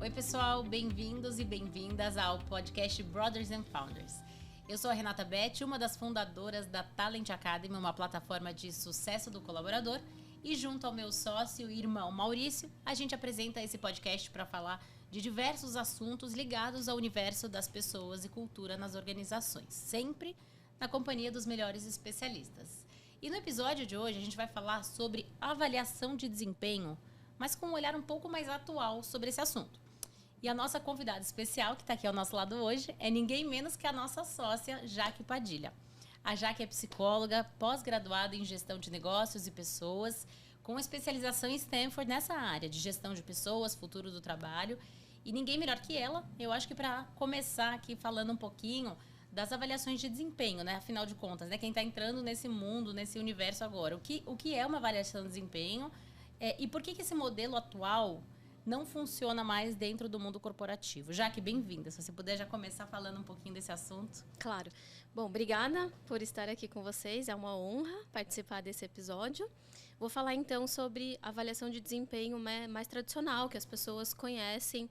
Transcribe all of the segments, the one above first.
Oi pessoal, bem-vindos e bem-vindas ao podcast Brothers and Founders. Eu sou a Renata Betti, uma das fundadoras da Talent Academy, uma plataforma de sucesso do colaborador, e junto ao meu sócio e irmão Maurício, a gente apresenta esse podcast para falar de diversos assuntos ligados ao universo das pessoas e cultura nas organizações, sempre na companhia dos melhores especialistas. E no episódio de hoje a gente vai falar sobre avaliação de desempenho, mas com um olhar um pouco mais atual sobre esse assunto. E a nossa convidada especial, que está aqui ao nosso lado hoje, é ninguém menos que a nossa sócia, Jaque Padilha. A Jaque é psicóloga, pós-graduada em gestão de negócios e pessoas, com especialização em Stanford nessa área de gestão de pessoas, futuro do trabalho. E ninguém melhor que ela, eu acho que para começar aqui falando um pouquinho das avaliações de desempenho, né? Afinal de contas, né? Quem está entrando nesse mundo, nesse universo agora. O que é uma avaliação de desempenho e por que esse modelo atual não funciona mais dentro do mundo corporativo? Jaque, bem-vinda. Se você puder já começar falando um pouquinho desse assunto. Claro. Bom, obrigada por estar aqui com vocês. É uma honra participar desse episódio. Vou falar então sobre avaliação de desempenho mais tradicional, que as pessoas conhecem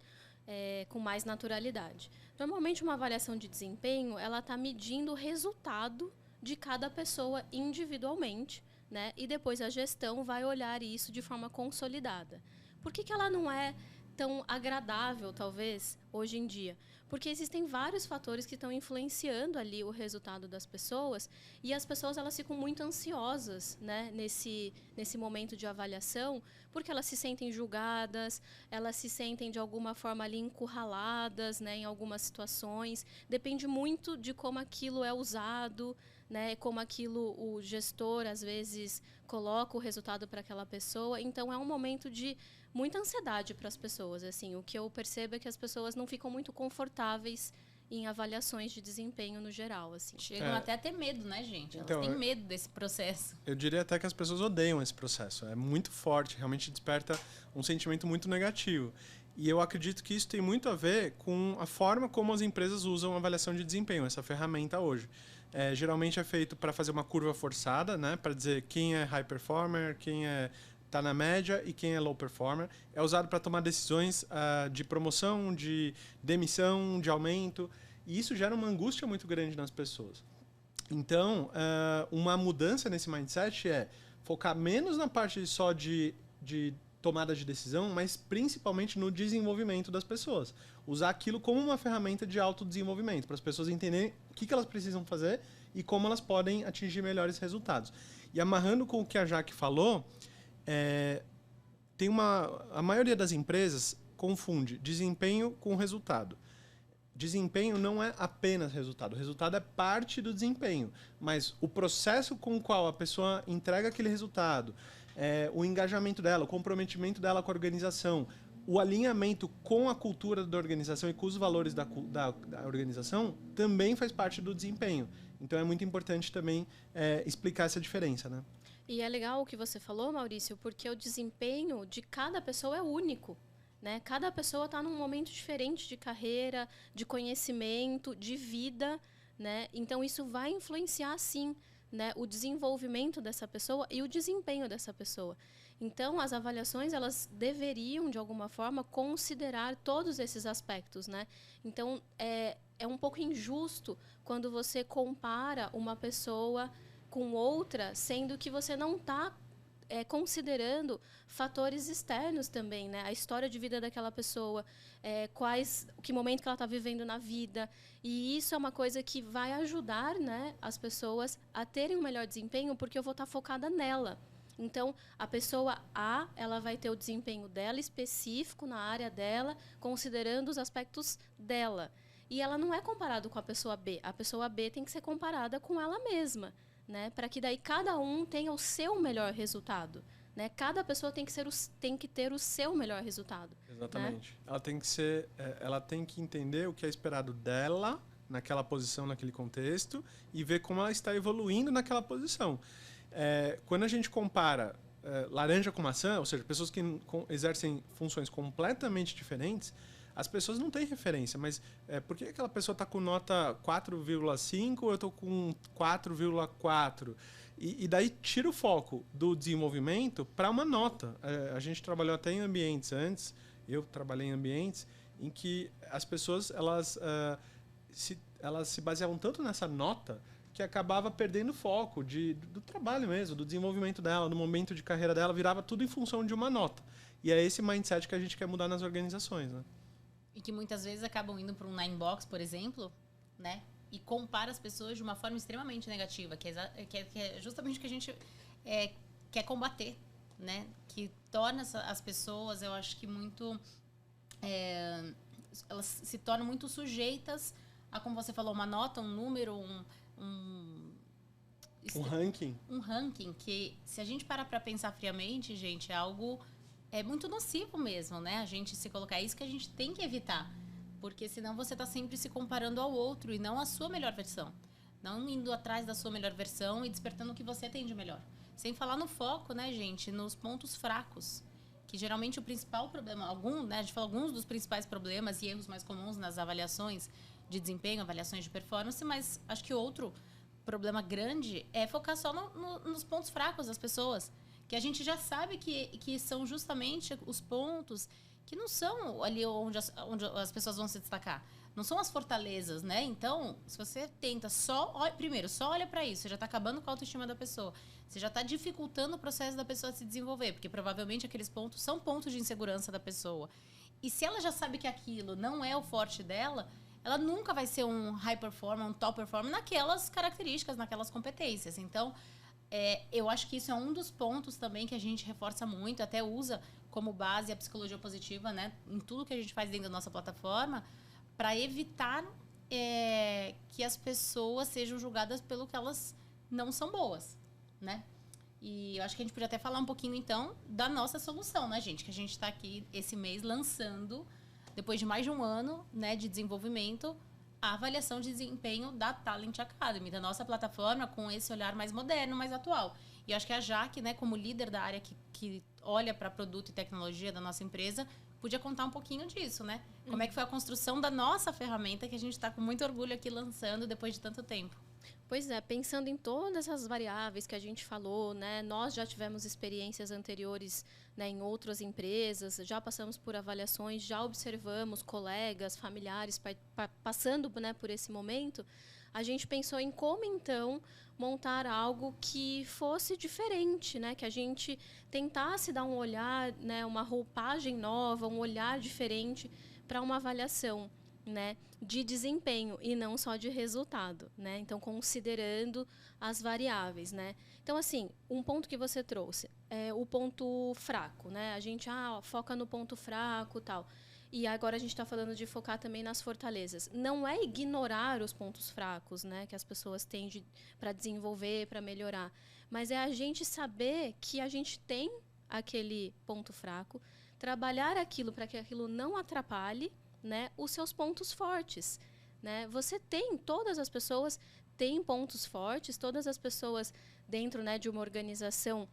com mais naturalidade. Normalmente, uma avaliação de desempenho, ela está medindo o resultado de cada pessoa individualmente, né? E depois a gestão vai olhar isso de forma consolidada. Por que ela não é tão agradável, talvez, hoje em dia? Porque existem vários fatores que estão influenciando ali o resultado das pessoas, e as pessoas elas ficam muito ansiosas, né, nesse momento de avaliação, porque elas se sentem julgadas, elas se sentem de alguma forma ali encurraladas, né, em algumas situações. Depende muito de como aquilo é usado, né, como aquilo o gestor às vezes coloca o resultado para aquela pessoa. Então é um momento de muita ansiedade para as pessoas. Assim, o que eu percebo é que as pessoas não ficam muito confortáveis em avaliações de desempenho no geral. Assim. Chegam até a ter medo, né, gente? Elas têm medo desse processo. Eu diria até que as pessoas odeiam esse processo. É muito forte, realmente desperta um sentimento muito negativo. E eu acredito que isso tem muito a ver com a forma como as empresas usam a avaliação de desempenho, essa ferramenta hoje. Geralmente é feito para fazer uma curva forçada, né, para dizer quem é high performer, quem está na média e quem é low performer. É usado para tomar decisões de promoção, de demissão, de aumento. E isso gera uma angústia muito grande nas pessoas. Então, uma mudança nesse mindset é focar menos na parte só de tomada de decisão, mas principalmente no desenvolvimento das pessoas. Usar aquilo como uma ferramenta de autodesenvolvimento, para as pessoas entenderem o que elas precisam fazer e como elas podem atingir melhores resultados. E amarrando com o que a Jaque falou, a maioria das empresas confunde desempenho com resultado. Desempenho não é apenas resultado. O resultado é parte do desempenho. Mas o processo com o qual a pessoa entrega aquele resultado, o engajamento dela, o comprometimento dela com a organização, o alinhamento com a cultura da organização e com os valores da organização também faz parte do desempenho. Então é muito importante também explicar essa diferença, né? E é legal o que você falou, Maurício, porque o desempenho de cada pessoa é único. Né? Cada pessoa está num momento diferente de carreira, de conhecimento, de vida, né? Então isso vai influenciar sim, né, o desenvolvimento dessa pessoa e o desempenho dessa pessoa. Então as avaliações elas deveriam de alguma forma considerar todos esses aspectos, né? Então é um pouco injusto quando você compara uma pessoa com outra, sendo que você não está considerando fatores externos também, né? A história de vida daquela pessoa, que momento que ela está vivendo na vida. E isso é uma coisa que vai ajudar, né, as pessoas a terem um melhor desempenho, porque eu vou estar focada nela. Então, a pessoa A, ela vai ter o desempenho dela específico na área dela, considerando os aspectos dela. E ela não é comparada com a pessoa B. A pessoa B tem que ser comparada com ela mesma. Né, para que daí cada um tenha o seu melhor resultado. Né? Cada pessoa tem que ter o seu melhor resultado. Exatamente. Né? Ela tem que entender o que é esperado dela naquela posição, naquele contexto, e ver como ela está evoluindo naquela posição. Quando a gente compara laranja com maçã, ou seja, pessoas que exercem funções completamente diferentes, as pessoas não têm referência, mas por que aquela pessoa está com nota 4,5 ou eu estou com 4,4? E daí tira o foco do desenvolvimento para uma nota. A gente trabalhou até em ambientes antes, eu trabalhei em ambientes, em que as pessoas elas se baseavam tanto nessa nota que acabava perdendo foco do trabalho mesmo, do desenvolvimento dela, do momento de carreira dela, virava tudo em função de uma nota. E é esse mindset que a gente quer mudar nas organizações, né? E que muitas vezes acabam indo para um Nine Box, por exemplo, né? E compara as pessoas de uma forma extremamente negativa, que é justamente o que a gente quer combater, né? Que torna as pessoas, eu acho que muito... elas se tornam muito sujeitas a, como você falou, uma nota, um número, um ranking. Um ranking que, se a gente parar para pensar friamente, gente, é algo muito nocivo mesmo, né? A gente se colocar, é isso que a gente tem que evitar. Porque senão você está sempre se comparando ao outro e não à sua melhor versão. Não indo atrás da sua melhor versão e despertando o que você tem de melhor. Sem falar no foco, né, gente? Nos pontos fracos. Que geralmente o principal problema, a gente fala alguns dos principais problemas e erros mais comuns nas avaliações de desempenho, avaliações de performance, mas acho que outro problema grande é focar só nos pontos fracos das pessoas. Que a gente já sabe que são justamente os pontos que não são ali onde as pessoas vão se destacar. Não são as fortalezas, né? Então, se você tenta primeiro, só olha para isso, você já está acabando com a autoestima da pessoa. Você já está dificultando o processo da pessoa se desenvolver, porque provavelmente aqueles pontos são pontos de insegurança da pessoa. E se ela já sabe que aquilo não é o forte dela, ela nunca vai ser um high performer, um top performer naquelas características, naquelas competências. Então, eu acho que isso é um dos pontos também que a gente reforça muito, até usa como base a psicologia positiva, né, em tudo que a gente faz dentro da nossa plataforma, para evitar que as pessoas sejam julgadas pelo que elas não são boas, né? E eu acho que a gente podia até falar um pouquinho, então, da nossa solução, né, gente? Que a gente está aqui esse mês lançando, depois de mais de um ano, né, de desenvolvimento, a avaliação de desempenho da Talent Academy, da nossa plataforma, com esse olhar mais moderno, mais atual. E eu acho que a Jaque, né, como líder da área que olha para produto e tecnologia da nossa empresa, podia contar um pouquinho disso, né? Como é que foi a construção da nossa ferramenta que a gente está com muito orgulho aqui lançando depois de tanto tempo. Pois é, pensando em todas as variáveis que a gente falou, né? Nós já tivemos experiências anteriores, né, em outras empresas, já passamos por avaliações, já observamos colegas, familiares passando, né, por esse momento. A gente pensou em como, então, montar algo que fosse diferente, né? Que a gente tentasse dar um olhar, né, uma roupagem nova, um olhar diferente para uma avaliação, né, de desempenho e não só de resultado, né? Então, considerando as variáveis, né? Então, assim, um ponto que você trouxe é o ponto fraco, né? A gente foca no ponto fraco, tal. E agora a gente está falando de focar também nas fortalezas. Não é ignorar os pontos fracos, né, que as pessoas têm para desenvolver, para melhorar, mas é a gente saber que a gente tem aquele ponto fraco, trabalhar aquilo para que aquilo não atrapalhe, né, os seus pontos fortes, né? Todas as pessoas têm pontos fortes, todas as pessoas dentro, né, de uma organização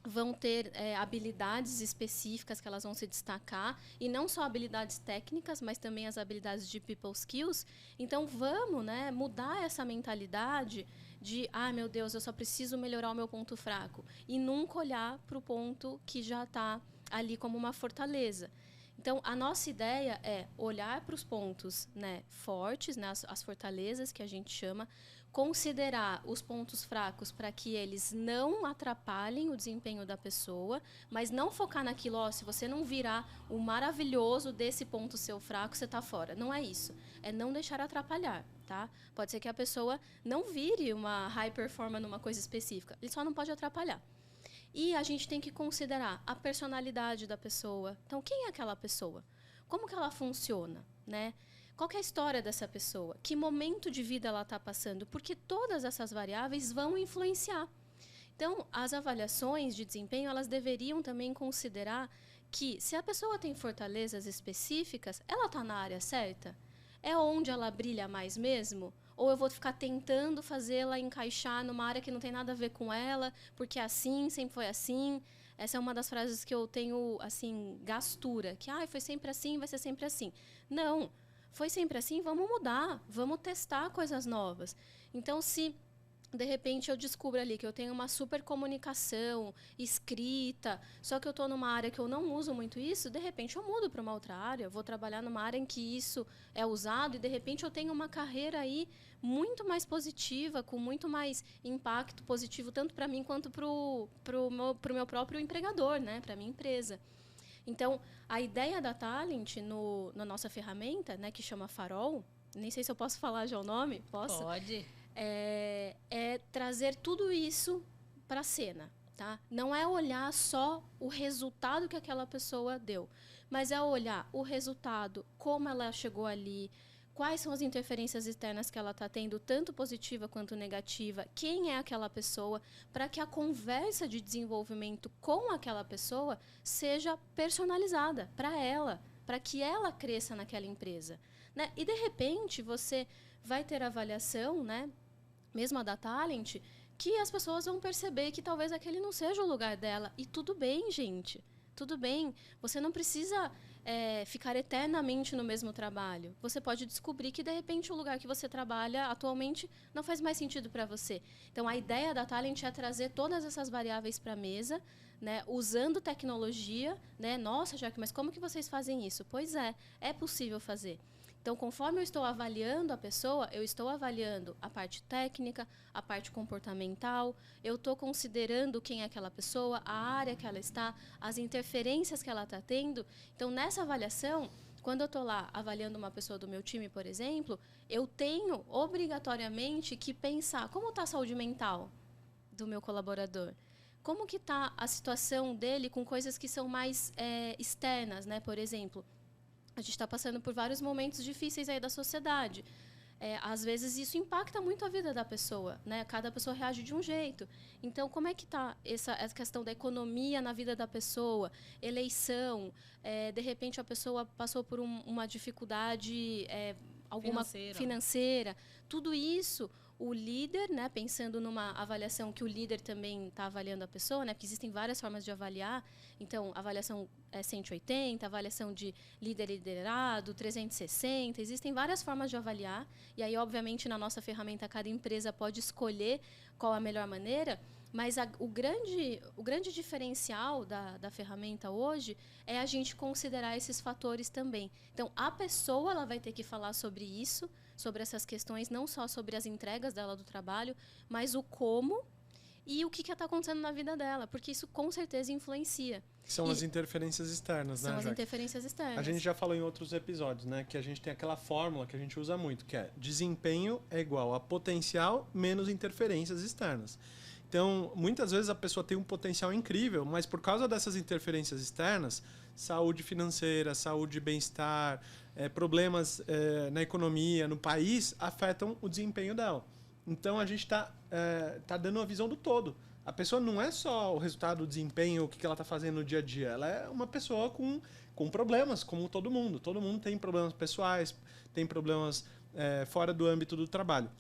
vão ter habilidades específicas que elas vão se destacar, e não só habilidades técnicas, mas também as habilidades de people skills. Então, vamos, né, mudar essa mentalidade de, meu Deus, eu só preciso melhorar o meu ponto fraco, e nunca olhar para o ponto que já está ali como uma fortaleza. Então, a nossa ideia é olhar para os pontos, né, fortes, né, as fortalezas que a gente chama, considerar os pontos fracos para que eles não atrapalhem o desempenho da pessoa, mas não focar naquilo, se você não virar o maravilhoso desse ponto seu fraco, você está fora. Não é isso. É não deixar atrapalhar, tá? Pode ser que a pessoa não vire uma high performer numa coisa específica. Ele só não pode atrapalhar. E a gente tem que considerar a personalidade da pessoa. Então, quem é aquela pessoa? Como que ela funciona, né? Qual que é a história dessa pessoa? Que momento de vida ela está passando? Porque todas essas variáveis vão influenciar. Então, as avaliações de desempenho, elas deveriam também considerar que, se a pessoa tem fortalezas específicas, ela está na área certa? É onde ela brilha mais mesmo? Ou eu vou ficar tentando fazê-la encaixar numa área que não tem nada a ver com ela, porque é assim, sempre foi assim? Essa é uma das frases que eu tenho, assim, gastura. Que, foi sempre assim, vai ser sempre assim. Não. Foi sempre assim, vamos mudar, vamos testar coisas novas. Então, se de repente eu descubro ali que eu tenho uma super comunicação, escrita, só que eu estou numa área que eu não uso muito isso, de repente eu mudo para uma outra área, eu vou trabalhar numa área em que isso é usado e de repente eu tenho uma carreira aí muito mais positiva, com muito mais impacto positivo, tanto para mim quanto para o meu próprio empregador, né, para a minha empresa. Então, a ideia da Talent na nossa ferramenta, né, que chama Farol, nem sei se eu posso falar já o nome, posso? Pode. É trazer tudo isso para a cena, tá? Não é olhar só o resultado que aquela pessoa deu, mas é olhar o resultado, como ela chegou ali, quais são as interferências externas que ela está tendo, tanto positiva quanto negativa, quem é aquela pessoa, para que a conversa de desenvolvimento com aquela pessoa seja personalizada para ela, para que ela cresça naquela empresa, né? E, de repente, você vai ter avaliação, né, mesmo a da Talent, que as pessoas vão perceber que talvez aquele não seja o lugar dela. E tudo bem, gente. Tudo bem. Você não precisa ficar eternamente no mesmo trabalho. Você pode descobrir que, de repente, o lugar que você trabalha atualmente não faz mais sentido para você. Então, a ideia da Talent é trazer todas essas variáveis para a mesa, né, usando tecnologia. Né? Nossa, Jaque, mas como que vocês fazem isso? Pois é possível fazer. Então, conforme eu estou avaliando a pessoa, eu estou avaliando a parte técnica, a parte comportamental, eu estou considerando quem é aquela pessoa, a área que ela está, as interferências que ela está tendo. Então, nessa avaliação, quando eu estou lá avaliando uma pessoa do meu time, por exemplo, eu tenho obrigatoriamente que pensar como está a saúde mental do meu colaborador. Como que está a situação dele com coisas que são mais externas, né? Por exemplo, a gente está passando por vários momentos difíceis aí da sociedade. Às vezes isso impacta muito a vida da pessoa, né? Cada pessoa reage de um jeito. Então, como é que está essa questão da economia na vida da pessoa? Eleição, de repente a pessoa passou por uma dificuldade alguma financeira. Tudo isso, o líder, né, pensando numa avaliação que o líder também está avaliando a pessoa, né, porque existem várias formas de avaliar. Então, avaliação 180, avaliação de líder liderado, 360, existem várias formas de avaliar. E aí, obviamente, na nossa ferramenta, cada empresa pode escolher qual a melhor maneira, mas o grande diferencial da ferramenta hoje é a gente considerar esses fatores também. Então, a pessoa ela vai ter que falar sobre isso, sobre essas questões, não só sobre as entregas dela do trabalho, mas o como e o que está acontecendo na vida dela, porque isso com certeza influencia. São as interferências externas, né, São as Jaque? interferências externas. A gente já falou em outros episódios, né, que a gente tem aquela fórmula que a gente usa muito, que é desempenho é igual a potencial menos interferências externas. Então, muitas vezes a pessoa tem um potencial incrível, mas por causa dessas interferências externas, saúde financeira, saúde e bem-estar, problemas na economia, no país, afetam o desempenho dela. Então, a gente está dando uma visão do todo. A pessoa não é só o resultado do desempenho, o que ela está fazendo no dia a dia. Ela é uma pessoa com problemas, como todo mundo. Todo mundo tem problemas pessoais, tem problemas fora do âmbito do trabalho.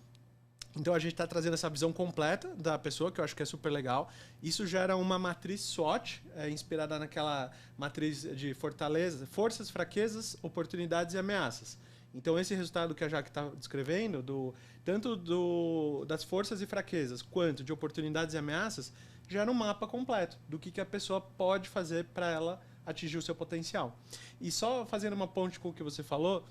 Então, a gente está trazendo essa visão completa da pessoa, que eu acho que é super legal. Isso gera uma matriz SWOT, inspirada naquela matriz de forças, fraquezas, oportunidades e ameaças. Então, esse resultado que a Jaque está descrevendo, tanto das forças e fraquezas, quanto de oportunidades e ameaças, gera um mapa completo do que a pessoa pode fazer para ela atingir o seu potencial. E só fazendo uma ponte com o que você falou,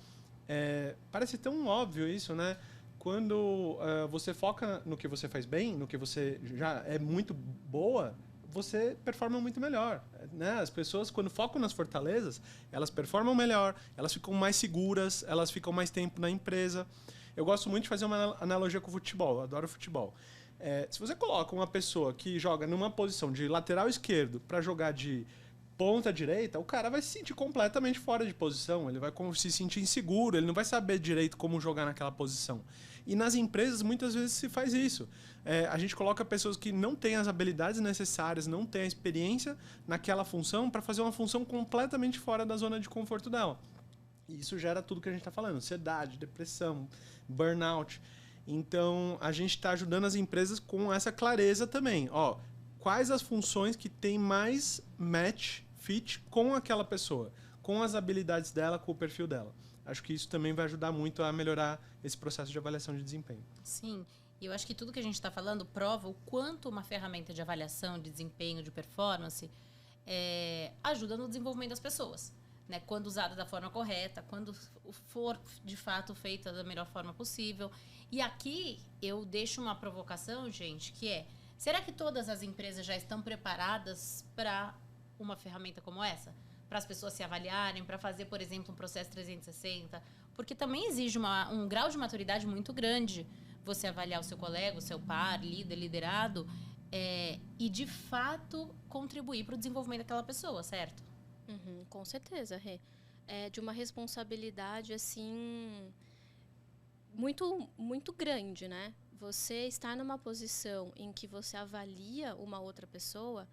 parece tão óbvio isso, né? Quando você foca no que você faz bem, no que você já é muito boa, você performa muito melhor, né? As pessoas, quando focam nas fortalezas, elas performam melhor, elas ficam mais seguras, elas ficam mais tempo na empresa. Eu gosto muito de fazer uma analogia com o futebol, eu adoro futebol. Se você coloca uma pessoa que joga numa posição de lateral esquerdo para jogar de ponta direita, o cara vai se sentir completamente fora de posição, ele vai se sentir inseguro, ele não vai saber direito como jogar naquela posição. E nas empresas, muitas vezes, se faz isso. A gente coloca pessoas que não têm as habilidades necessárias, não têm a experiência naquela função para fazer uma função completamente fora da zona de conforto dela. E isso gera tudo que a gente está falando, ansiedade, depressão, burnout. Então, a gente está ajudando as empresas com essa clareza também. Quais as funções que têm mais match, fit com aquela pessoa, com as habilidades dela, com o perfil dela. Acho que isso também vai ajudar muito a melhorar esse processo de avaliação de desempenho. Sim, E eu acho que tudo que a gente está falando prova o quanto uma ferramenta de avaliação, de desempenho, de performance ajuda no desenvolvimento das pessoas. Né? Quando usada da forma correta, quando for de fato feita da melhor forma possível. E aqui eu deixo uma provocação, gente, que será que todas as empresas já estão preparadas para uma ferramenta como essa? Para as pessoas se avaliarem, para fazer, por exemplo, um processo 360? Porque também exige um grau de maturidade muito grande você avaliar o seu colega, o seu par, líder, liderado, e de fato contribuir para o desenvolvimento daquela pessoa, certo? Uhum, com certeza, Rê. É de uma responsabilidade, assim, muito, muito grande, né? Você estar numa posição em que você avalia uma outra pessoa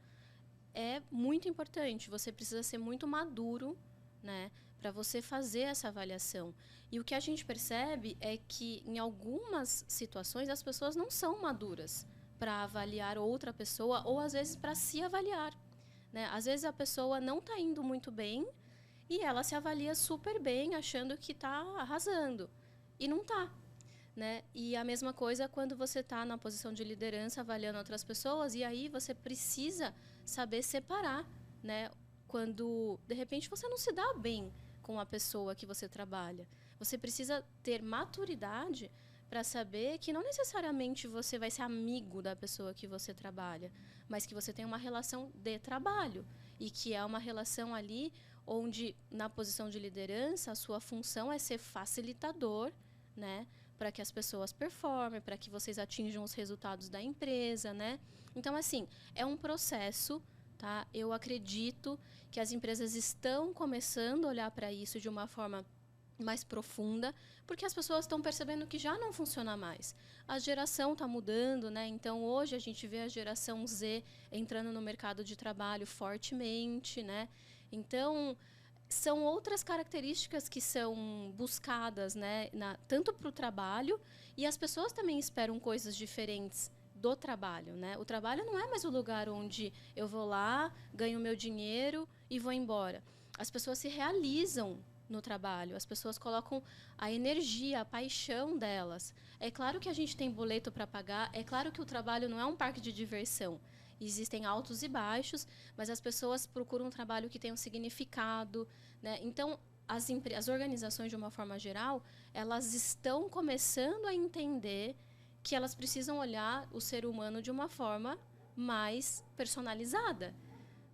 é muito importante. Você precisa ser muito maduro, né, para você fazer essa avaliação. E o que a gente percebe é que, em algumas situações, as pessoas não são maduras para avaliar outra pessoa ou, às vezes, para se avaliar. Né? Às vezes, a pessoa não está indo muito bem e ela se avalia super bem, achando que está arrasando. E não está. Né? E a mesma coisa quando você está na posição de liderança, avaliando outras pessoas, e aí você precisa saber separar, né? Quando, de repente, você não se dá bem com a pessoa que você trabalha. Você precisa ter maturidade para saber que não necessariamente você vai ser amigo da pessoa que você trabalha, mas que você tem uma relação de trabalho e que é uma relação ali onde, na posição de liderança, a sua função é ser facilitador, né, para que as pessoas performem, para que vocês atinjam os resultados da empresa, né? Então, assim, é um processo, tá? Eu acredito que as empresas estão começando a olhar para isso de uma forma mais profunda, porque as pessoas estão percebendo que já não funciona mais. A geração está mudando, né? Então, hoje a gente vê a geração Z entrando no mercado de trabalho fortemente, né? Então, são outras características que são buscadas, né, tanto para o trabalho, e as pessoas também esperam coisas diferentes do trabalho. Né? O trabalho não é mais o lugar onde eu vou lá, ganho meu dinheiro e vou embora. As pessoas se realizam no trabalho, as pessoas colocam a energia, a paixão delas. É claro que a gente tem boleto para pagar, é claro que o trabalho não é um parque de diversão. Existem altos e baixos, mas as pessoas procuram um trabalho que tenha um significado. Né? Então, as organizações, de uma forma geral, elas estão começando a entender que elas precisam olhar o ser humano de uma forma mais personalizada.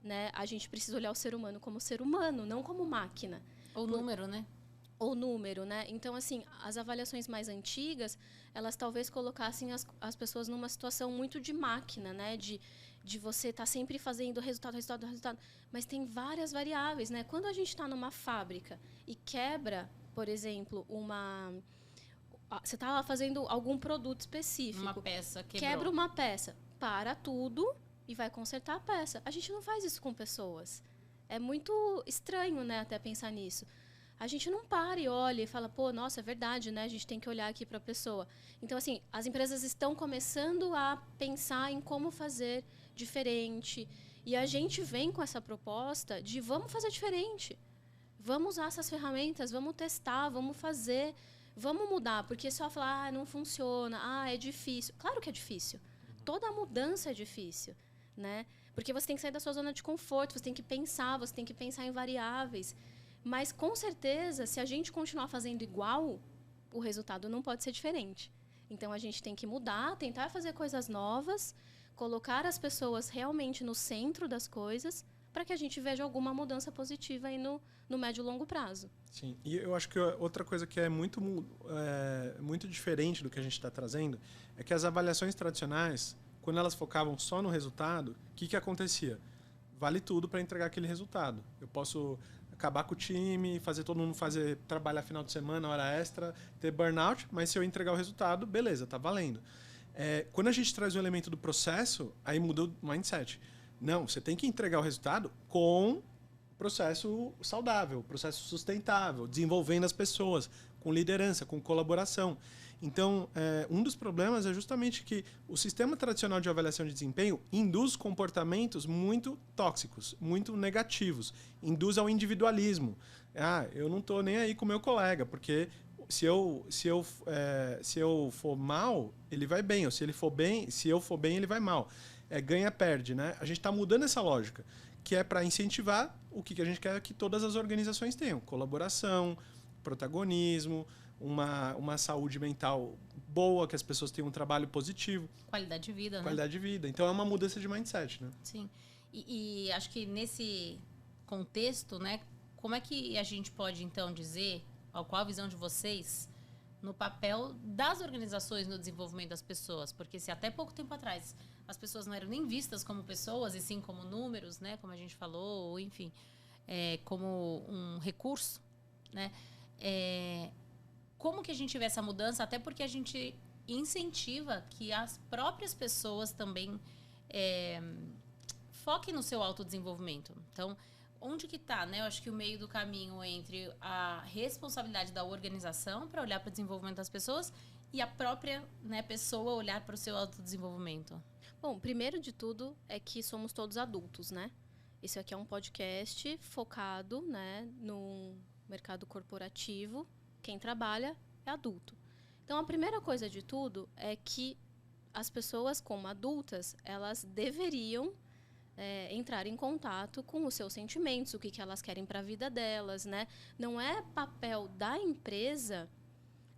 Né? A gente precisa olhar o ser humano como ser humano, não como máquina. Ou número, né? Ou número, né? Então, assim, as avaliações mais antigas, elas talvez colocassem as pessoas numa situação muito de máquina, né? De você estar sempre fazendo resultado. Mas tem várias variáveis, né? Quando a gente está numa fábrica e quebra, por exemplo, você está lá fazendo algum produto específico. Uma peça quebrou. Quebra uma peça, para tudo e vai consertar a peça. A gente não faz isso com pessoas. É muito estranho, né? Até pensar nisso. A gente não para e olha e fala, pô, nossa, é verdade, né? A gente tem que olhar aqui para a pessoa. Então, assim, as empresas estão começando a pensar em como fazer diferente. E a gente vem com essa proposta de vamos fazer diferente. Vamos usar essas ferramentas, vamos testar, vamos fazer, vamos mudar. Porque só falar, não funciona, é difícil. Claro que é difícil. Toda mudança é difícil, né? Porque você tem que sair da sua zona de conforto, você tem que pensar em variáveis. Mas, com certeza, se a gente continuar fazendo igual, o resultado não pode ser diferente. Então, a gente tem que mudar, tentar fazer coisas novas, colocar as pessoas realmente no centro das coisas, para que a gente veja alguma mudança positiva aí no médio e longo prazo. Sim, e eu acho que outra coisa que é muito diferente do que a gente está trazendo é que as avaliações tradicionais, quando elas focavam só no resultado, o que acontecia? Vale tudo para entregar aquele resultado. Eu posso acabar com o time, fazer todo mundo trabalhar final de semana, hora extra, ter burnout, mas se eu entregar o resultado, beleza, tá valendo. Quando a gente traz o elemento do processo, aí muda o mindset. Não, você tem que entregar o resultado com processo saudável, processo sustentável, desenvolvendo as pessoas, com liderança, com colaboração. Então, um dos problemas é justamente que o sistema tradicional de avaliação de desempenho induz comportamentos muito tóxicos, muito negativos, induz ao individualismo. Eu não estou nem aí com o meu colega, porque se eu for mal, ele vai bem. Ou se eu for bem, ele vai mal. Ganha-perde, né? A gente está mudando essa lógica, que é para incentivar o que a gente quer que todas as organizações tenham. Colaboração, protagonismo, uma saúde mental boa, que as pessoas tenham um trabalho positivo. Qualidade de vida, né? Qualidade de vida. Então é uma mudança de mindset, né? Sim. E acho que nesse contexto, né, como é que a gente pode, então, dizer, qual a visão de vocês no papel das organizações no desenvolvimento das pessoas? Porque se até pouco tempo atrás as pessoas não eram nem vistas como pessoas, e sim como números, né, como a gente falou, ou enfim, como um recurso, né? Como que a gente vê essa mudança? Até porque a gente incentiva que as próprias pessoas também foquem no seu autodesenvolvimento. Então, onde que está, né? Eu acho que o meio do caminho entre a responsabilidade da organização para olhar para o desenvolvimento das pessoas e a própria, né, pessoa olhar para o seu autodesenvolvimento. Bom, primeiro de tudo é que somos todos adultos, né? Esse aqui é um podcast focado, né, no mercado corporativo. Quem trabalha é adulto. Então, a primeira coisa de tudo é que as pessoas, como adultas, elas deveriam entrar em contato com os seus sentimentos, o que elas querem para a vida delas, né? Não é papel da empresa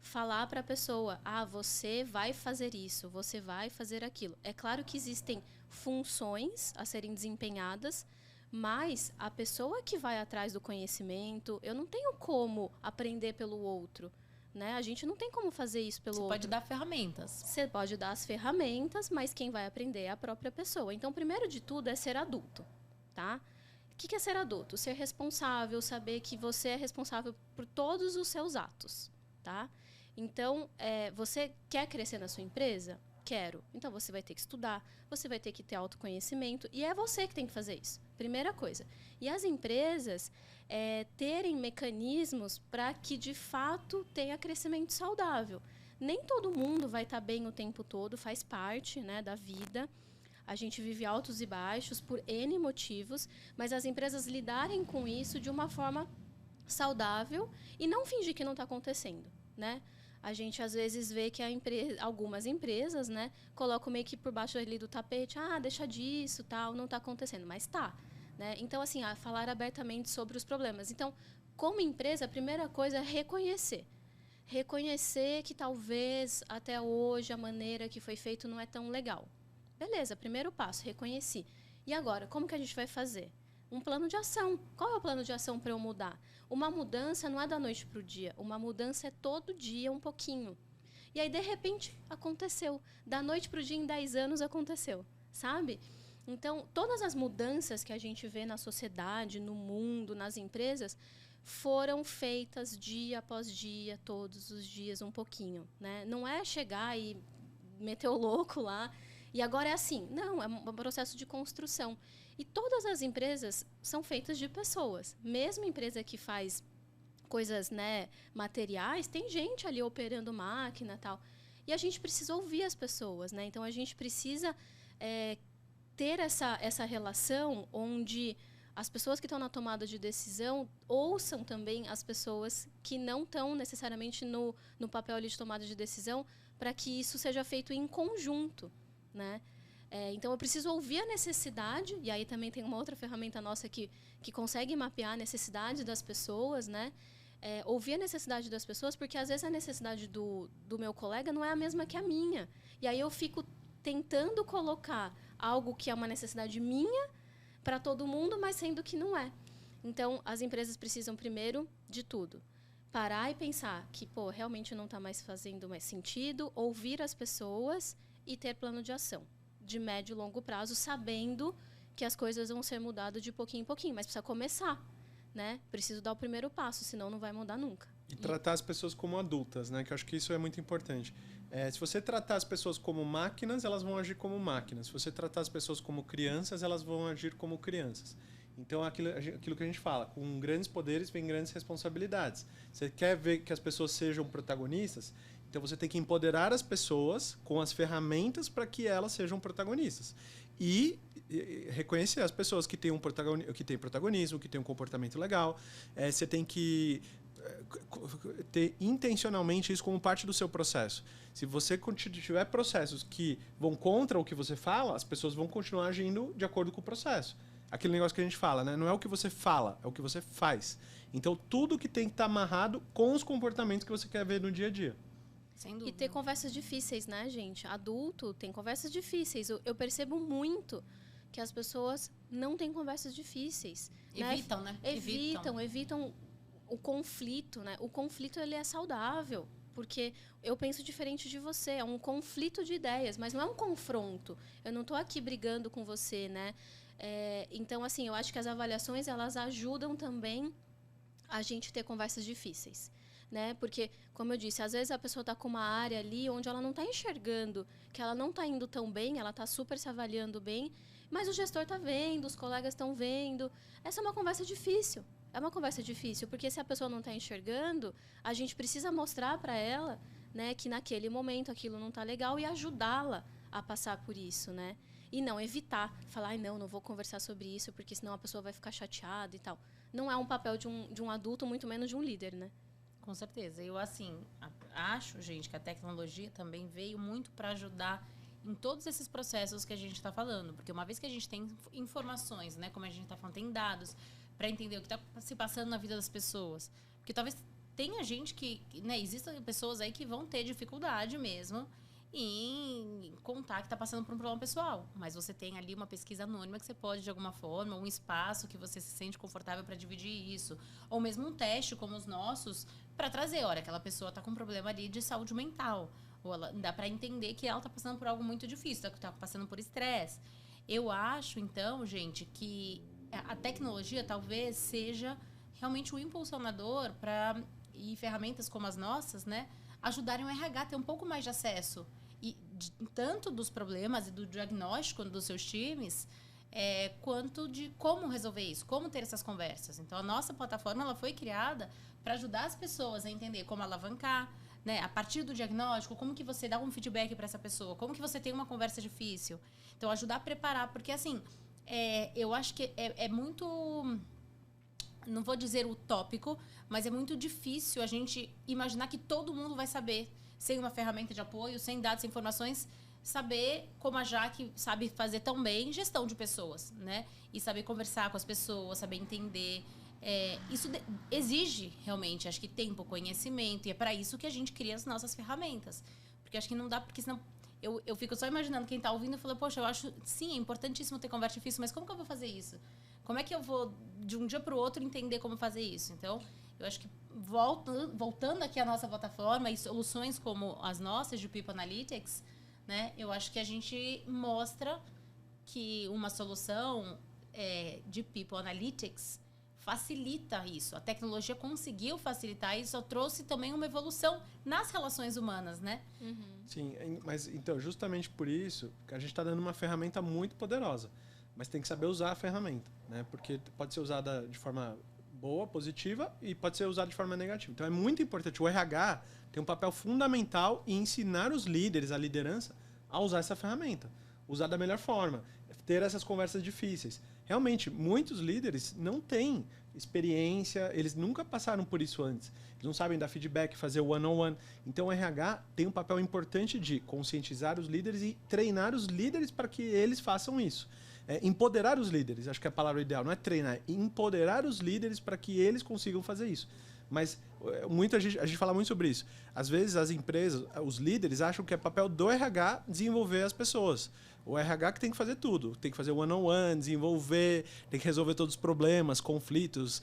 falar para a pessoa, você vai fazer isso, você vai fazer aquilo. É claro que existem funções a serem desempenhadas, mas a pessoa que vai atrás do conhecimento, eu não tenho como aprender pelo outro, né? A gente não tem como fazer isso pelo outro. Você pode dar ferramentas. Você pode dar as ferramentas, mas quem vai aprender é a própria pessoa. Então, primeiro de tudo é ser adulto, tá? O que é ser adulto? Ser responsável, saber que você é responsável por todos os seus atos, tá? Então, você quer crescer na sua empresa? Quero. Então, você vai ter que estudar, você vai ter que ter autoconhecimento, e é você que tem que fazer isso. Primeira coisa. E as empresas terem mecanismos para que, de fato, tenha crescimento saudável. Nem todo mundo vai estar bem o tempo todo, faz parte, né, da vida. A gente vive altos e baixos por N motivos, mas as empresas lidarem com isso de uma forma saudável e não fingir que não está acontecendo, né? A gente, às vezes, vê que algumas empresas, né, colocam meio que por baixo ali do tapete, deixa disso, tal, não está acontecendo, mas está. Né? Então, assim, falar abertamente sobre os problemas. Então, como empresa, a primeira coisa é reconhecer. Reconhecer que talvez, até hoje, a maneira que foi feito não é tão legal. Beleza, primeiro passo, reconheci. E agora, como que a gente vai fazer? Um plano de ação. Qual é o plano de ação para eu mudar? Uma mudança não é da noite para o dia. Uma mudança é todo dia um pouquinho. E aí, de repente, aconteceu. Da noite para o dia, em 10 anos, aconteceu. Sabe? Então, todas as mudanças que a gente vê na sociedade, no mundo, nas empresas, foram feitas dia após dia, todos os dias, um pouquinho. Né? Não é chegar e meter o louco lá. E agora é assim. Não, é um processo de construção. E todas as empresas são feitas de pessoas. Mesmo empresa que faz coisas, né, materiais, tem gente ali operando máquina e tal. E a gente precisa ouvir as pessoas. Né? Então, a gente precisa ter essa relação onde as pessoas que estão na tomada de decisão ouçam também as pessoas que não estão necessariamente no papel ali de tomada de decisão, para que isso seja feito em conjunto, né? Então, eu preciso ouvir a necessidade, e aí também tem uma outra ferramenta nossa que consegue mapear a necessidade das pessoas, né? Ouvir a necessidade das pessoas, porque às vezes a necessidade do meu colega não é a mesma que a minha. E aí eu fico tentando colocar algo que é uma necessidade minha para todo mundo, mas sendo que não é. Então, as empresas precisam, primeiro de tudo, parar e pensar que, realmente não está mais fazendo mais sentido, ouvir as pessoas e ter plano de ação de médio e longo prazo, sabendo que as coisas vão ser mudadas de pouquinho em pouquinho, mas precisa começar, né? Preciso dar o primeiro passo, senão não vai mudar nunca. E tratar as pessoas como adultas, né? Que eu acho que isso é muito importante. Se você tratar as pessoas como máquinas, elas vão agir como máquinas. Se você tratar as pessoas como crianças, elas vão agir como crianças. Então, aquilo que a gente fala, com grandes poderes vem grandes responsabilidades. Você quer ver que as pessoas sejam protagonistas? Então, você tem que empoderar as pessoas com as ferramentas para que elas sejam protagonistas. E reconhecer as pessoas que têm protagonismo, que têm um comportamento legal. Você tem que ter intencionalmente isso como parte do seu processo. Se você tiver processos que vão contra o que você fala, as pessoas vão continuar agindo de acordo com o processo. Aquele negócio que a gente fala, né? Não é o que você fala, é o que você faz. Então, tudo que tem que estar amarrado com os comportamentos que você quer ver no dia a dia. Sem dúvida. E ter conversas difíceis, né, gente? Adulto tem conversas difíceis. Eu percebo muito que as pessoas não têm conversas difíceis. Evitam, né? Evitam o conflito, né? O conflito, ele é saudável, porque eu penso diferente de você. É um conflito de ideias, mas não é um confronto. Eu não estou aqui brigando com você, né? Então, assim, eu acho que as avaliações, elas ajudam também a gente ter conversas difíceis, né? Porque, como eu disse, às vezes a pessoa está com uma área ali onde ela não está enxergando, que ela não está indo tão bem, ela está super se avaliando bem, mas o gestor está vendo, os colegas estão vendo. Essa é uma conversa difícil. É uma conversa difícil, porque se a pessoa não está enxergando, a gente precisa mostrar para ela, né, que naquele momento aquilo não está legal e ajudá-la a passar por isso, né? E não evitar, falar, ai, não vou conversar sobre isso, porque senão a pessoa vai ficar chateada e tal. Não é um papel de um adulto, muito menos de um líder, né? Com certeza. Eu, assim, acho, gente, que a tecnologia também veio muito para ajudar em todos esses processos que a gente está falando. Porque uma vez que a gente tem informações, né, como a gente está falando, tem dados para entender o que está se passando na vida das pessoas. Porque talvez tenha gente né, existam pessoas aí que vão ter dificuldade mesmo em contar que está passando por um problema pessoal. Mas você tem ali uma pesquisa anônima que você pode, de alguma forma, um espaço que você se sente confortável para dividir isso. Ou mesmo um teste como os nossos, para trazer, olha, aquela pessoa está com um problema ali de saúde mental. Ou dá para entender que ela está passando por algo muito difícil, está passando por estresse. Eu acho, então, gente, que a tecnologia talvez seja realmente um impulsionador e ferramentas como as nossas, né, ajudarem o RH a ter um pouco mais de acesso tanto dos problemas e do diagnóstico dos seus times, quanto de como resolver isso, como ter essas conversas. Então, a nossa plataforma ela foi criada para ajudar as pessoas a entender como alavancar, né, a partir do diagnóstico, como que você dá um feedback para essa pessoa, como que você tem uma conversa difícil. Então, ajudar a preparar, porque assim, eu acho que é muito, não vou dizer utópico, mas é muito difícil a gente imaginar que todo mundo vai saber, sem uma ferramenta de apoio, sem dados, sem informações, saber como a Jaque sabe fazer tão bem gestão de pessoas, né? E saber conversar com as pessoas, saber entender. Isso exige, realmente, acho que tempo, conhecimento, e é para isso que a gente cria as nossas ferramentas. Porque acho que não dá, porque senão eu fico só imaginando quem está ouvindo e fala, poxa, eu acho, sim, é importantíssimo ter conversa difícil, mas como que eu vou fazer isso? Como é que eu vou, de um dia para o outro, entender como fazer isso? Então, eu acho que voltando aqui à nossa plataforma e soluções como as nossas de People Analytics, né, eu acho que a gente mostra que uma solução de People Analytics facilita isso. A tecnologia conseguiu facilitar isso, trouxe também uma evolução nas relações humanas, né? Uhum. Sim, mas então, justamente por isso, a gente está dando uma ferramenta muito poderosa, mas tem que saber usar a ferramenta, né? Porque pode ser usada de forma boa, positiva, e pode ser usada de forma negativa. Então, é muito importante. O RH tem um papel fundamental em ensinar os líderes, a liderança, a usar essa ferramenta. Usar da melhor forma. Ter essas conversas difíceis. Realmente, muitos líderes não têm experiência, eles nunca passaram por isso antes. Eles não sabem dar feedback, fazer one-on-one. Então, o RH tem um papel importante de conscientizar os líderes e treinar os líderes para que eles façam isso. Empoderar os líderes, acho que é a palavra ideal, não é treinar, é empoderar os líderes para que eles consigam fazer isso. Mas a gente fala muito sobre isso. Às vezes as empresas, os líderes acham que é papel do RH desenvolver as pessoas. O RH que tem que fazer tudo. Tem que fazer one-on-one, desenvolver, tem que resolver todos os problemas, conflitos,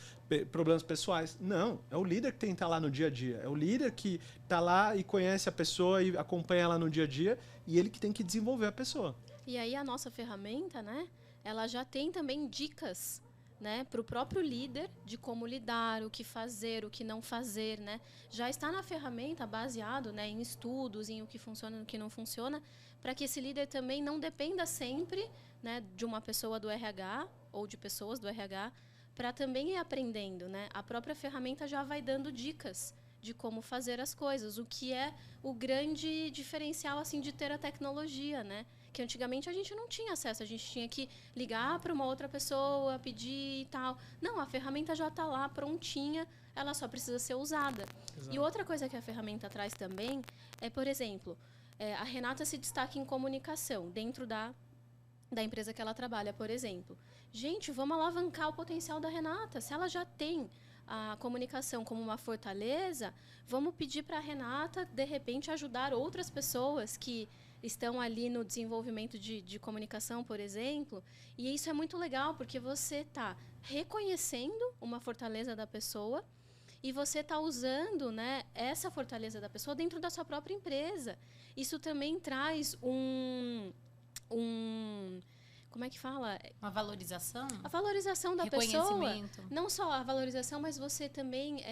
problemas pessoais. Não, é o líder que tem que estar lá no dia a dia. É o líder que está lá e conhece a pessoa e acompanha ela no dia a dia, e ele que tem que desenvolver a pessoa. E aí a nossa ferramenta, né, ela já tem também dicas, né, para o próprio líder de como lidar, o que fazer, o que não fazer, né? Já está na ferramenta baseado, né, em estudos, em o que funciona e o que não funciona, para que esse líder também não dependa sempre, né, de uma pessoa do RH ou de pessoas do RH, para também ir aprendendo, né? A própria ferramenta já vai dando dicas de como fazer as coisas, o que é o grande diferencial assim de ter a tecnologia, né? Que antigamente a gente não tinha acesso, a gente tinha que ligar para uma outra pessoa, pedir e tal. Não, a ferramenta já está lá prontinha, ela só precisa ser usada. Exato. E outra coisa que a ferramenta traz também é, por exemplo, a Renata se destaca em comunicação dentro da empresa que ela trabalha, por exemplo. Gente, vamos alavancar o potencial da Renata. Se ela já tem a comunicação como uma fortaleza, vamos pedir para a Renata, de repente, ajudar outras pessoas que estão ali no desenvolvimento de comunicação, por exemplo. E isso é muito legal, porque você está reconhecendo uma fortaleza da pessoa e você está usando, né, essa fortaleza da pessoa dentro da sua própria empresa. Isso também traz como é que fala? Uma valorização? A valorização da Reconhecimento. pessoa. Não só a valorização, mas você também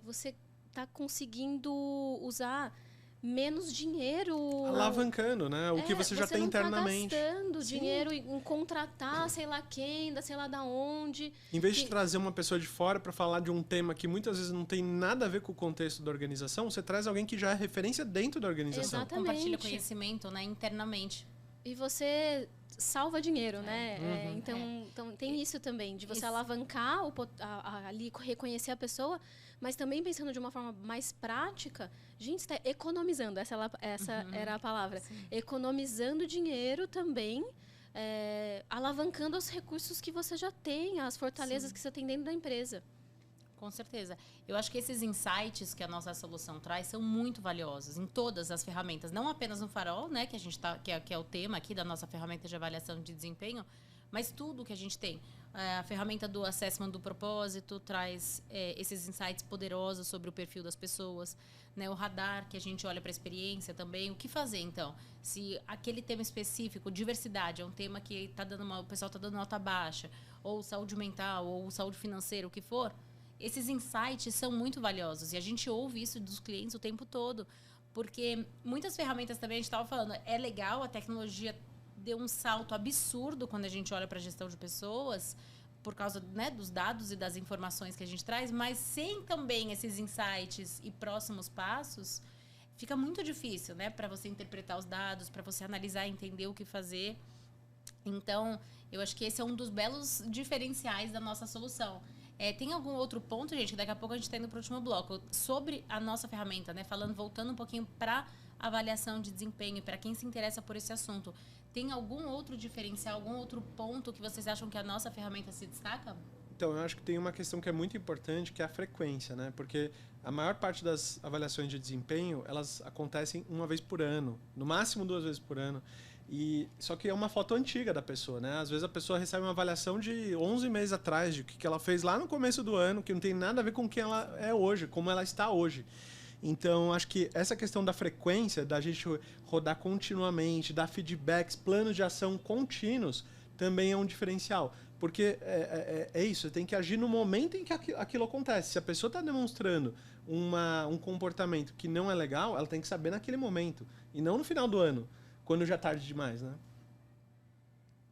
você está conseguindo usar menos dinheiro. Alavancando, né? O que você já tem internamente. Você não está gastando Sim. dinheiro em contratar sei lá quem, sei lá da onde. Em vez de trazer uma pessoa de fora para falar de um tema que muitas vezes não tem nada a ver com o contexto da organização, você traz alguém que já é referência dentro da organização. Exatamente. Compartilha conhecimento, né, internamente. E você salva dinheiro, né? Então tem isso também, de você alavancar, ali reconhecer a pessoa, mas também pensando de uma forma mais prática, gente, está economizando, essa era a palavra. Sim. Economizando dinheiro também, alavancando os recursos que você já tem, as fortalezas que você tem dentro da empresa. Com certeza. Eu acho que esses insights que a nossa solução traz são muito valiosos em todas as ferramentas, não apenas no Farol, né, que a gente que é o tema aqui da nossa ferramenta de avaliação de desempenho, mas tudo que a gente tem. A ferramenta do assessment do propósito traz esses insights poderosos sobre o perfil das pessoas, né, o radar que a gente olha para a experiência também. O que fazer então? Se aquele tema específico, diversidade, é um tema que o pessoal está dando nota baixa, ou saúde mental, ou saúde financeira, o que for. Esses insights são muito valiosos e a gente ouve isso dos clientes o tempo todo, porque muitas ferramentas também, a gente estava falando, é legal, a tecnologia deu um salto absurdo quando a gente olha para a gestão de pessoas, por causa, né, dos dados e das informações que a gente traz, mas sem também esses insights e próximos passos, fica muito difícil, né, para você interpretar os dados, para você analisar e entender o que fazer. Então, eu acho que esse é um dos belos diferenciais da nossa solução. Tem algum outro ponto, gente, que daqui a pouco a gente está indo para o último bloco, sobre a nossa ferramenta, né? Voltando um pouquinho para avaliação de desempenho, para quem se interessa por esse assunto. Tem algum outro diferencial, algum outro ponto que vocês acham que a nossa ferramenta se destaca? Então, eu acho que tem uma questão que é muito importante, que é a frequência, né? Porque a maior parte das avaliações de desempenho, elas acontecem uma vez por ano, no máximo 2 vezes por ano. Só que é uma foto antiga da pessoa, né? Às vezes a pessoa recebe uma avaliação de 11 meses atrás, de o que ela fez lá no começo do ano, que não tem nada a ver com quem ela é hoje, como ela está hoje. Então, acho que essa questão da frequência, da gente rodar continuamente, dar feedbacks, planos de ação contínuos, também é um diferencial. Porque é isso, você tem que agir no momento em que aquilo acontece. Se a pessoa está demonstrando um comportamento que não é legal, ela tem que saber naquele momento, e não no final do ano, quando já é tarde demais, né?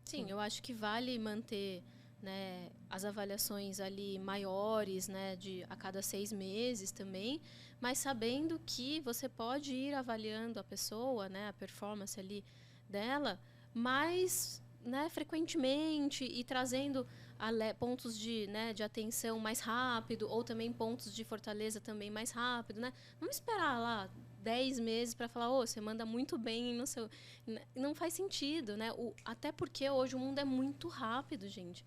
Sim, eu acho que vale manter, né, as avaliações ali maiores, né, a cada 6 meses também, mas sabendo que você pode ir avaliando a pessoa, né, a performance ali dela, mais, né, frequentemente e trazendo pontos de atenção mais rápido ou também pontos de fortaleza também mais rápido, né? Não esperar lá 10 meses para falar, você manda muito bem no seu... Não faz sentido, né? Até porque hoje o mundo é muito rápido, gente.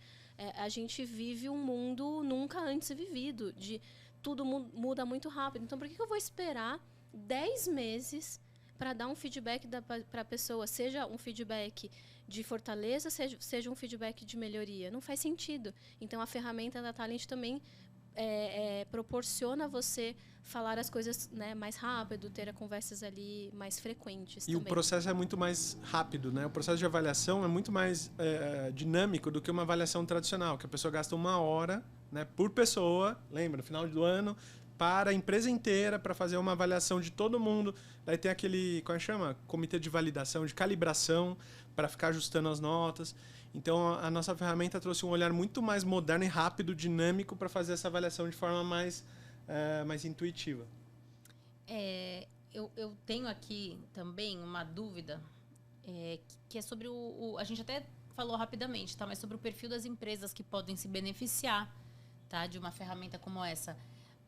A gente vive um mundo nunca antes vivido, de tudo muda muito rápido. Então, por que eu vou esperar 10 meses para dar um feedback para a pessoa, seja um feedback de fortaleza, seja um feedback de melhoria? Não faz sentido. Então, a ferramenta da Talent também proporciona você falar as coisas, né, mais rápido, ter conversas ali mais frequentes. E também. O processo é muito mais rápido, né? O processo de avaliação é muito mais dinâmico do que uma avaliação tradicional, que a pessoa gasta 1 hora, né, por pessoa, lembra, no final do ano, para a empresa inteira, para fazer uma avaliação de todo mundo. Daí tem aquele, como chama? Comitê de validação, de calibração, para ficar ajustando as notas. Então, a nossa ferramenta trouxe um olhar muito mais moderno e rápido, dinâmico, para fazer essa avaliação de forma mais intuitiva. Eu tenho aqui também uma dúvida, que é sobre a gente até falou rapidamente, tá? Mas sobre o perfil das empresas que podem se beneficiar, tá? De uma ferramenta como essa.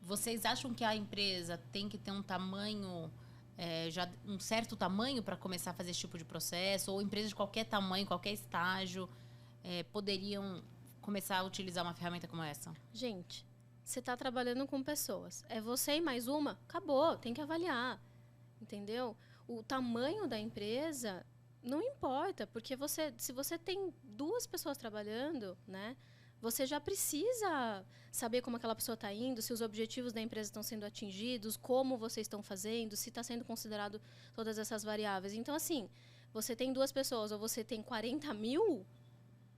vocês acham que a empresa tem que ter um tamanho, já um certo tamanho para começar a fazer esse tipo de processo? Ou empresas de qualquer tamanho, qualquer estágio, poderiam começar a utilizar uma ferramenta como essa? Gente, você está trabalhando com pessoas. É você e mais uma? Acabou, tem que avaliar. Entendeu? O tamanho da empresa não importa, porque se você tem 2 pessoas trabalhando, né? Você já precisa saber como aquela pessoa está indo, se os objetivos da empresa estão sendo atingidos, como vocês estão fazendo, se está sendo considerado todas essas variáveis. Então, assim, você tem 2 pessoas ou você tem 40 mil,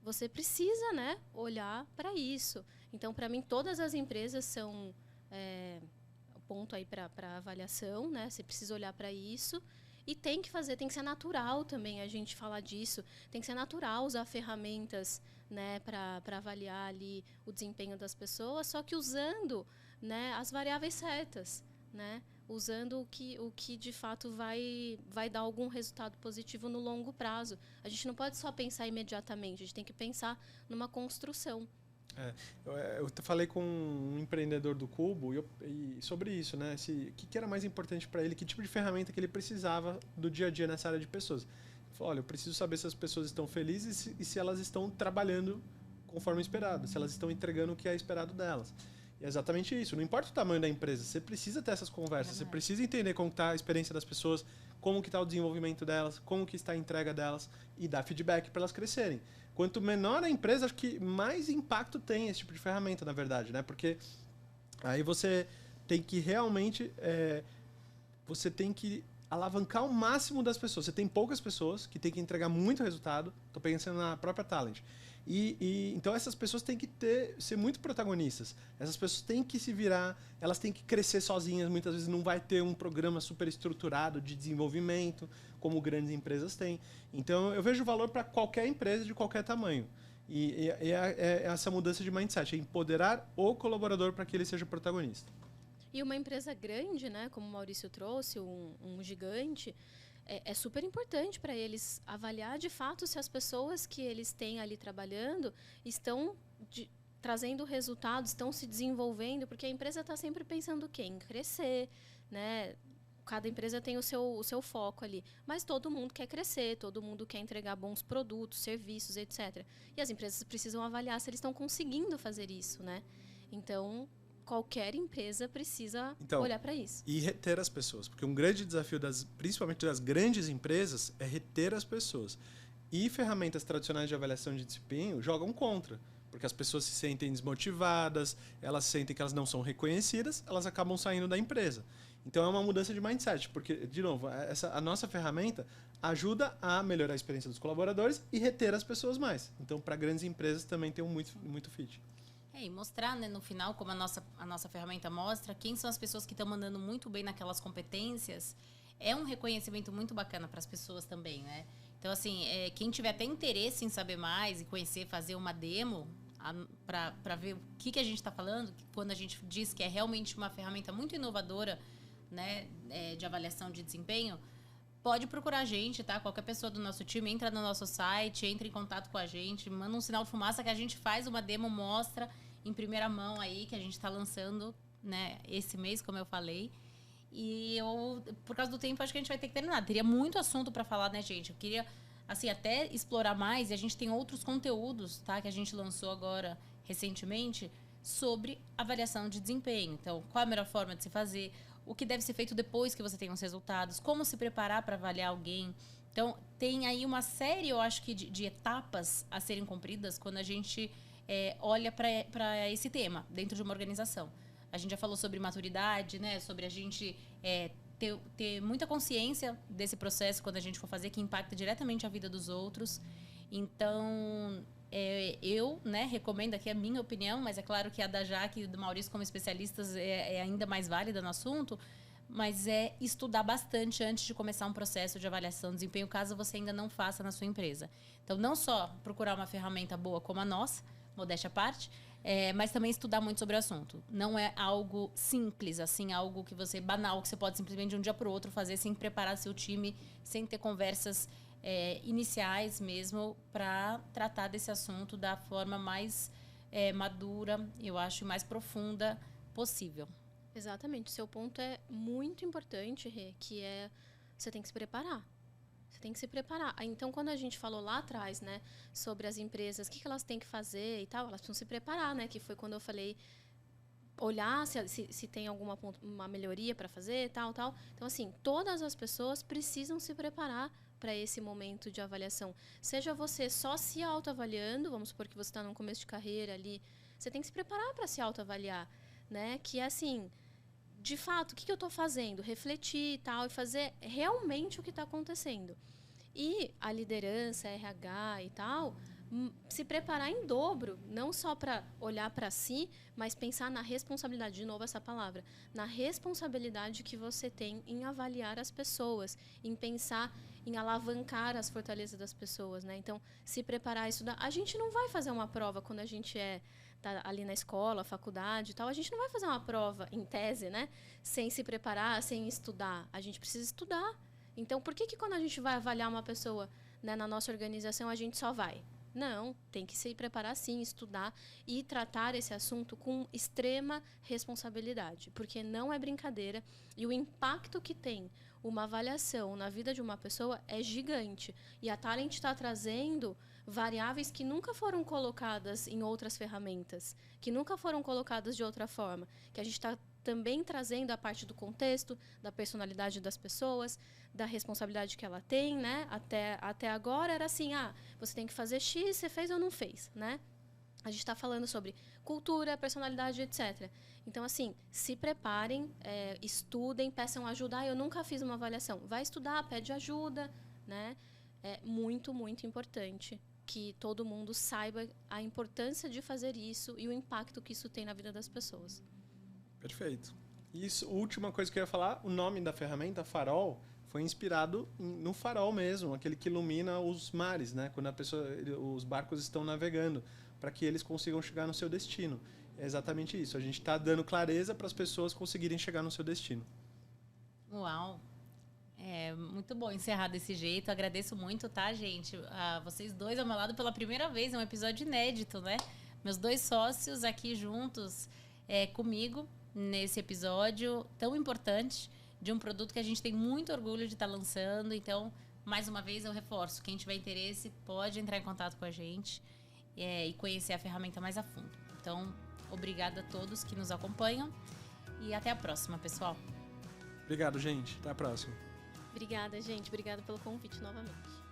você precisa, né, olhar para isso. Então, para mim, todas as empresas são ponto aí para avaliação, né? Você precisa olhar para isso. E tem que ser natural também a gente falar disso. Tem que ser natural usar ferramentas, né, para avaliar ali o desempenho das pessoas, só que usando, né, as variáveis certas, né? Usando o que de fato vai dar algum resultado positivo no longo prazo. A gente não pode só pensar imediatamente, a gente tem que pensar numa construção. Eu falei com um empreendedor do Cubo e sobre isso, né? O que era mais importante para ele, que tipo de ferramenta que ele precisava do dia a dia nessa área de pessoas. Ele falou, olha, eu preciso saber se as pessoas estão felizes e se elas estão trabalhando conforme esperado, se elas estão entregando o que é esperado delas. E é exatamente isso. Não importa o tamanho da empresa, você precisa ter essas conversas, você precisa entender como está a experiência das pessoas, como que está o desenvolvimento delas, como que está a entrega delas e dar feedback para elas crescerem. Quanto menor a empresa, acho que mais impacto tem esse tipo de ferramenta, na verdade, né? Porque aí você tem que realmente você tem que alavancar o máximo das pessoas. Você tem poucas pessoas que tem que entregar muito resultado. Estou pensando na própria Talent. Então essas pessoas têm que ser muito protagonistas. Essas pessoas têm que se virar, elas têm que crescer sozinhas. Muitas vezes não vai ter um programa super estruturado de desenvolvimento, como grandes empresas têm. Então eu vejo valor para qualquer empresa de qualquer tamanho. E essa mudança de mindset, é empoderar o colaborador para que ele seja protagonista. E uma empresa grande, né, como o Maurício trouxe, um gigante, é super importante para eles avaliar de fato se as pessoas que eles têm ali trabalhando estão trazendo resultados, estão se desenvolvendo, porque a empresa está sempre pensando o quê? Em crescer, né? Cada empresa tem o seu foco ali, mas todo mundo quer crescer, todo mundo quer entregar bons produtos, serviços, etc. E as empresas precisam avaliar se eles estão conseguindo fazer isso, né? Então, qualquer empresa precisa olhar para isso. E reter as pessoas, porque um grande desafio, principalmente das grandes empresas, é reter as pessoas. E ferramentas tradicionais de avaliação de desempenho jogam contra, porque as pessoas se sentem desmotivadas, elas sentem que elas não são reconhecidas, elas acabam saindo da empresa. Então é uma mudança de mindset, porque, de novo, a nossa ferramenta ajuda a melhorar a experiência dos colaboradores e reter as pessoas mais. Então, para grandes empresas também tem muito fit. E mostrar, né, no final, como a nossa ferramenta mostra, quem são as pessoas que estão mandando muito bem naquelas competências, é um reconhecimento muito bacana para as pessoas também, né? Então, assim, quem tiver até interesse em saber mais e conhecer, fazer uma demo para ver o que a gente está falando, quando a gente diz que é realmente uma ferramenta muito inovadora, né, de avaliação de desempenho, pode procurar a gente, tá? Qualquer pessoa do nosso time entra no nosso site, entra em contato com a gente, manda um sinal de fumaça que a gente faz uma demo, mostra em primeira mão aí, que a gente está lançando, né, esse mês, como eu falei. E por causa do tempo, acho que a gente vai ter que terminar. Teria muito assunto para falar, né, gente? Eu queria, assim, até explorar mais, e a gente tem outros conteúdos, tá? Que a gente lançou agora, recentemente, sobre avaliação de desempenho. Então, qual a melhor forma de se fazer, o que deve ser feito depois que você tem os resultados, como se preparar para avaliar alguém. Então, tem aí uma série, eu acho que, de etapas a serem cumpridas quando a gente olha para esse tema dentro de uma organização. A gente já falou sobre maturidade, né? Sobre a gente ter muita consciência desse processo quando a gente for fazer, que impacta diretamente a vida dos outros. Então, eu, né, recomendo aqui a minha opinião, mas é claro que a da Jaque e do Maurício como especialistas é ainda mais válida no assunto, mas é estudar bastante antes de começar um processo de avaliação de desempenho, caso você ainda não faça na sua empresa. Então, não só procurar uma ferramenta boa como a nossa, modéstia à parte, mas também estudar muito sobre o assunto. Não é algo simples, assim, algo que banal, que você pode simplesmente de um dia para o outro fazer sem preparar seu time, sem ter conversas iniciais mesmo, para tratar desse assunto da forma mais madura, eu acho, e mais profunda possível. Exatamente. O seu ponto é muito importante, Rê, que é você tem que se preparar. Você tem que se preparar. Então, quando a gente falou lá atrás, né, sobre as empresas, o que elas têm que fazer e tal, elas precisam se preparar, né? Que foi quando eu falei olhar se tem uma melhoria para fazer, tal. Então, assim, todas as pessoas precisam se preparar para esse momento de avaliação. Seja você só se autoavaliando, vamos supor que você está no começo de carreira ali, você tem que se preparar para se autoavaliar, né? Que é assim, de fato, o que eu estou fazendo? Refletir e tal, e fazer realmente o que está acontecendo. E a liderança, RH e tal, se preparar em dobro, não só para olhar para si, mas pensar na responsabilidade, de novo essa palavra, na responsabilidade que você tem em avaliar as pessoas, em pensar em alavancar as fortalezas das pessoas, né? Então, se preparar, estudar. A gente não vai fazer uma prova quando a gente tá ali na escola, faculdade e tal. A gente não vai fazer uma prova, em tese, né? Sem se preparar, sem estudar. A gente precisa estudar. Então, por que quando a gente vai avaliar uma pessoa, né, na nossa organização, a gente só vai? Não, tem que se preparar sim, estudar e tratar esse assunto com extrema responsabilidade, porque não é brincadeira e o impacto que tem uma avaliação na vida de uma pessoa é gigante. E a Talent está trazendo variáveis que nunca foram colocadas em outras ferramentas, que nunca foram colocadas de outra forma, que a gente está também trazendo a parte do contexto, da personalidade das pessoas, da responsabilidade que ela tem, né? Até agora era assim, você tem que fazer X, você fez ou não fez, né? A gente está falando sobre cultura, personalidade, etc. Então, assim, se preparem, estudem, peçam ajuda. Eu nunca fiz uma avaliação. Vai estudar, pede ajuda, né? É muito, muito importante que todo mundo saiba a importância de fazer isso e o impacto que isso tem na vida das pessoas. Perfeito. Isso, última coisa que eu ia falar, o nome da ferramenta, Farol, foi inspirado no farol mesmo, aquele que ilumina os mares, né? Quando os barcos estão navegando, para que eles consigam chegar no seu destino. É exatamente isso. A gente está dando clareza para as pessoas conseguirem chegar no seu destino. Uau! É muito bom encerrar desse jeito. Agradeço muito, tá, gente? Vocês dois ao meu lado pela primeira vez, é um episódio inédito, né? Meus 2 sócios aqui juntos comigo nesse episódio tão importante de um produto que a gente tem muito orgulho de estar lançando. Então, mais uma vez, eu reforço. Quem tiver interesse pode entrar em contato com a gente e conhecer a ferramenta mais a fundo. Então, obrigada a todos que nos acompanham e até a próxima, pessoal. Obrigado, gente. Até a próxima. Obrigada, gente. Obrigada pelo convite novamente.